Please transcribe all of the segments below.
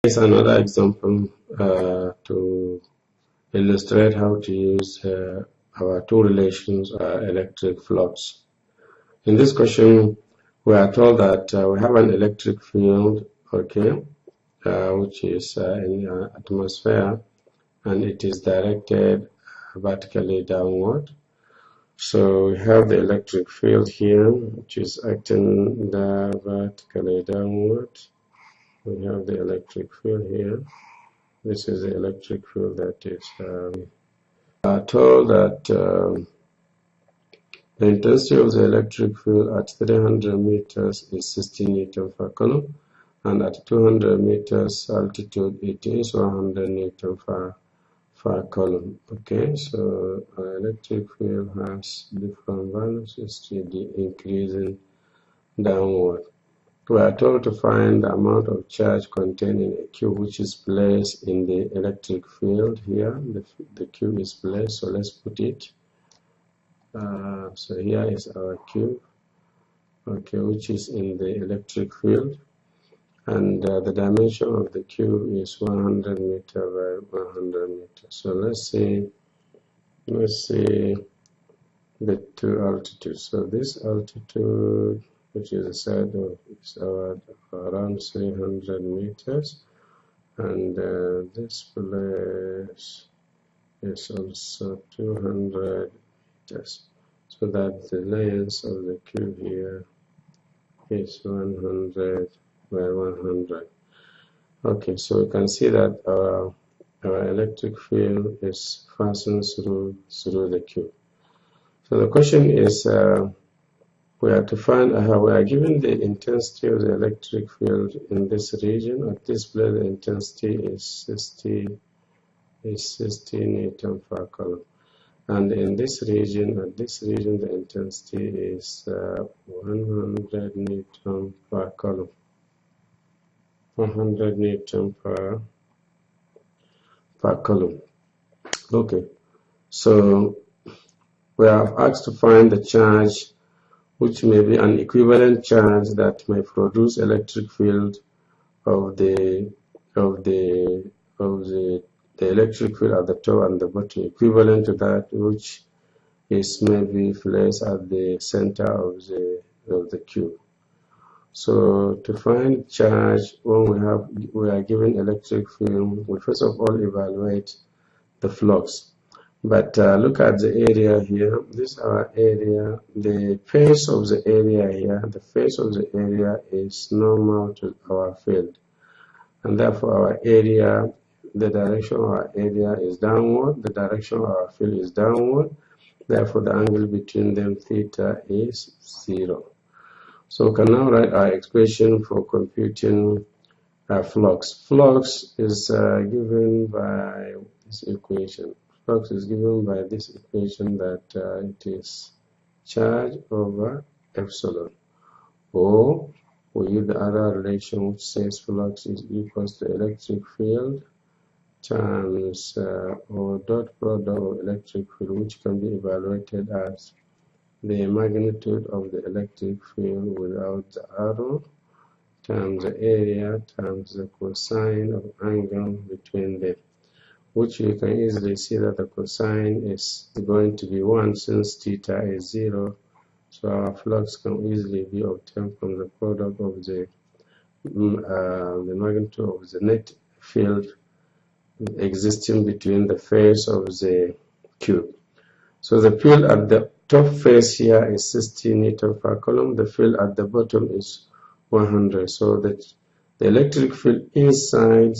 Here's another example to illustrate how to use our two relations, electric flux. In this question, we are told that we have an electric field, okay, which is in the atmosphere, and it is directed vertically downward. So we have the electric field here, which is acting vertically downward. We have the electric field here. This is the electric field that is told that the intensity of the electric field at 300 meters is 60 newton per coulomb, and at 200 meters altitude it is 100 newton per coulomb. Okay, so our electric field has different values, it's increasing downward. We are told to find the amount of charge contained in a cube which is placed in the electric field here. The cube is placed, so let's put it. So here is our cube, okay, which is in the electric field, and the dimension of the cube is 100 meter by 100 meters. So let's see the two altitudes. So this altitude, which is the side of, is around 300 meters, and this place is also 200 meters, so that the length of the cube here is 100 by 100. Okay, so we can see that our electric field is fastened through the cube. So the question is, we have to find, we are given the intensity of the electric field in this region. At this place, the intensity is 60 newton per coulomb. And in this region, the intensity is 100 newton per coulomb. 100 newton per coulomb. Okay, so we are asked to find the charge, which may be an equivalent charge that may produce electric field of the electric field at the top and the bottom, equivalent to that which is maybe placed at the center of the cube. So to find charge, when we are given electric field, we first of all evaluate the flux. But look at the area here. This is our area. The face of the area here, the face of the area is normal to our field, and therefore our area, the direction of our area is downward. The direction of our field is downward. Therefore, the angle between them, theta, is 0. So we can now write our expression for computing flux. Flux is given by this equation. Flux is given by this equation that it is charge over epsilon. Or we use the other relation which says flux is equals to electric field times or dot product of electric field, which can be evaluated as the magnitude of the electric field without the arrow times the area times the cosine of angle between them, which we can easily see that the cosine is going to be 1 since theta is 0. So our flux can easily be obtained from the product of the magnitude of the net field existing between the face of the cube. So the field at the top face here is 60 newton per coulomb. The field at the bottom is 100. So that the electric field inside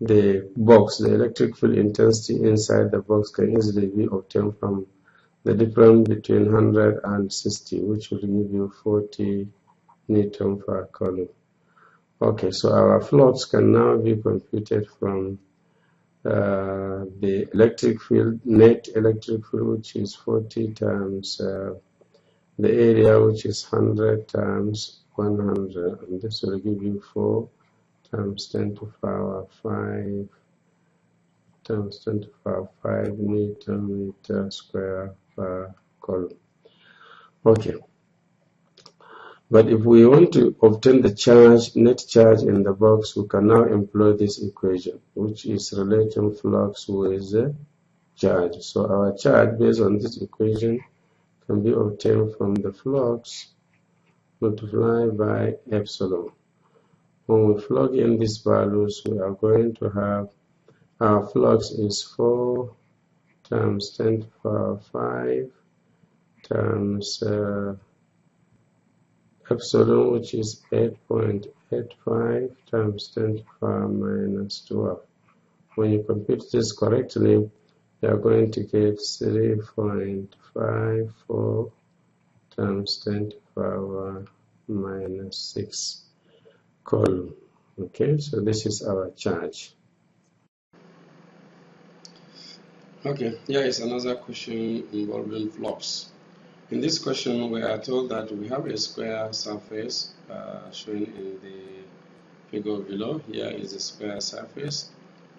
the box, the electric field intensity inside the box can easily be obtained from the difference between 100 and 60, which will give you 40 newton per coulomb. Okay, so our flux can now be computed from the electric field, net electric field, which is 40 times the area, which is 100 times 100, and this will give you 4 times 10 to the power 5 times 10 to the power 5 meter square per coulomb. Okay, But if we want to obtain the charge, net charge in the box, we can now employ this equation, which is relating flux with the charge. So our charge based on this equation can be obtained from the flux multiplied by epsilon. When we plug in these values, we are going to have our flux is 4 times 10 to the power 5 times epsilon, which is 8.85 times 10 to the power minus 12. When you compute this correctly, you are going to get 3.54 times 10 to the power minus 6 coulomb. Okay, so this is our charge. Okay, here is another question involving flux. In this question, we are told that we have a square surface shown in the figure below. Here is a square surface,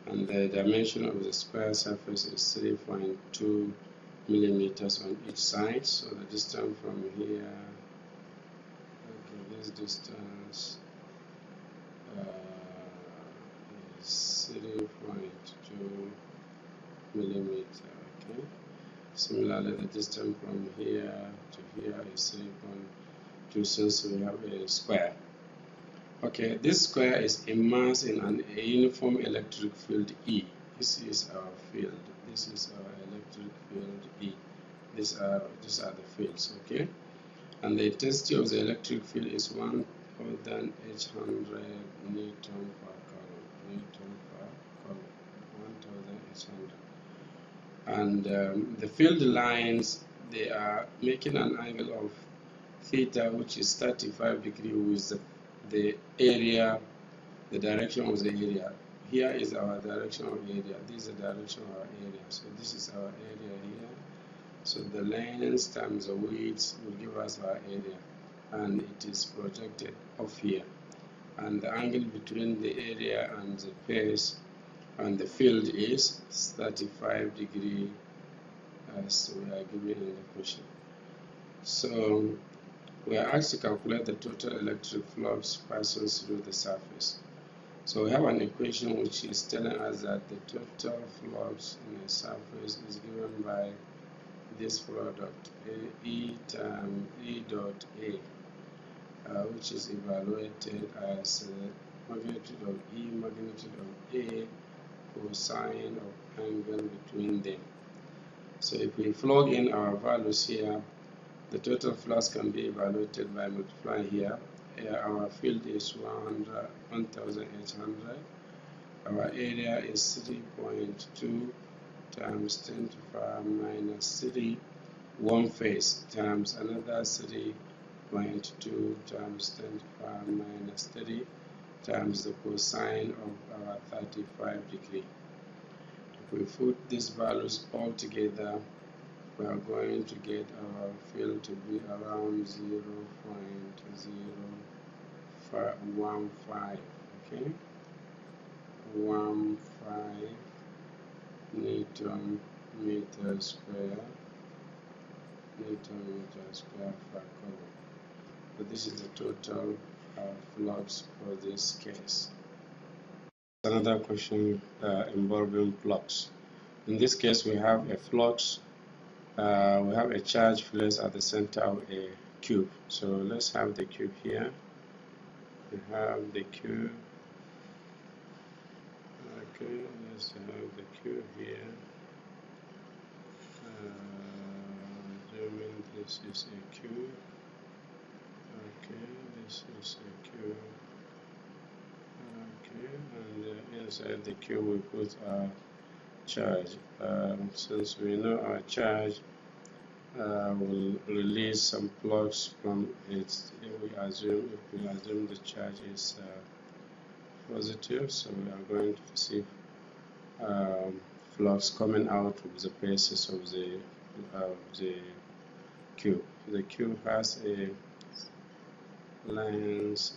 and the dimension of the square surface is 3.2 millimeters on each side. So the distance from here, okay, this distance is 3.2 millimeter. Okay. Similarly, the distance from here to here is 3.2, since we have a square. Okay, this square is immersed in a uniform electric field E. This is our field. This is our electric field E. These are the fields. Okay, and the intensity of the electric field is 1,800 Newton per coulomb. 1,800. And the field lines, they are making an angle of theta, which is 35 degrees with the area, the direction of the area. Here is our direction of area. This is the direction of our area. So this is our area here. So the length times the width will give us our area, and it is projected off here. And the angle between the area and the face and the field is 35 degrees, as we are given in the question. So we are asked to calculate the total electric flux passes through the surface. So we have an equation which is telling us that the total flux in a surface is given by this product, E dot A, which is evaluated as magnitude of E, magnitude of A, cosine of angle between them. So if we plug in our values here, the total flux can be evaluated by multiplying here. Our field is 1,800. Our area is 3.2 times 10 to the power minus 3, one face, times another 3.2 times 10 to the power minus 3, times the cosine of our 35 degree. If we put these values all together, we are going to get our field to be around 0.0515, okay? 15 Newton meter square per coulomb. So this is the total flux for this case. Another question involving flux. In this case, we have a flux. We have a charge placed at the center of a cube. So let's have the cube here. We have the cube. Okay, let's have the cube here. Assuming this is a cube. Okay, this is a cube. Okay, and inside the cube we put our charge. Since we know our charge will release some flux from it, if we assume the charge is positive, so we are going to receive flux coming out of the basis of the cube. The cube has a length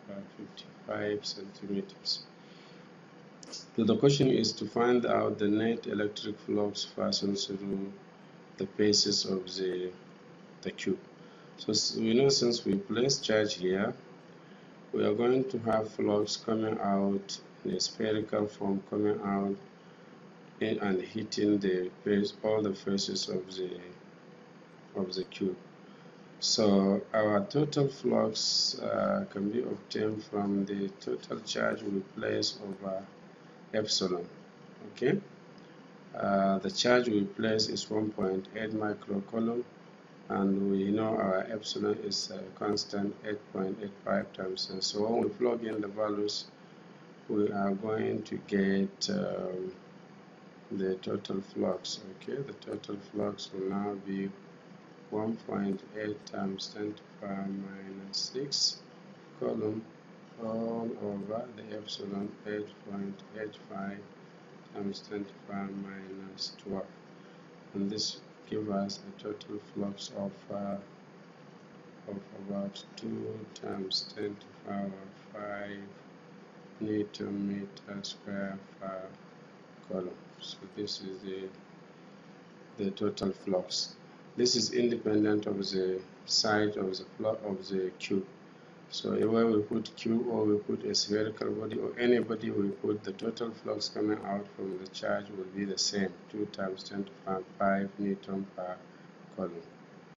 of 55 centimeters. So the question is to find out the net electric flux passing through the basis of the cube. So we know since we place charge here, we are going to have flux coming out in a spherical form, coming out in and hitting the face, all the faces of the cube. So our total flux can be obtained from the total charge we place over epsilon. Okay, the charge we place is 1.8 microcoulomb, and we know our epsilon is a constant 8.85 times 10. So when we plug in the values, we are going to get the total flux. Okay, the total flux will now be 1.8 times 10 to the power minus 6 coulomb all over the epsilon 8.85 times 10 to the power minus 12, and this gives us a total flux of about 2 times 10 to the power 5 Newton meter square per coulomb. So this is the total flux. This is independent of the side of the cube. So when we put cube or we put a spherical body or any body we put, the total flux coming out from the charge will be the same, 2 times 10 to the power 5 Newton per coulomb.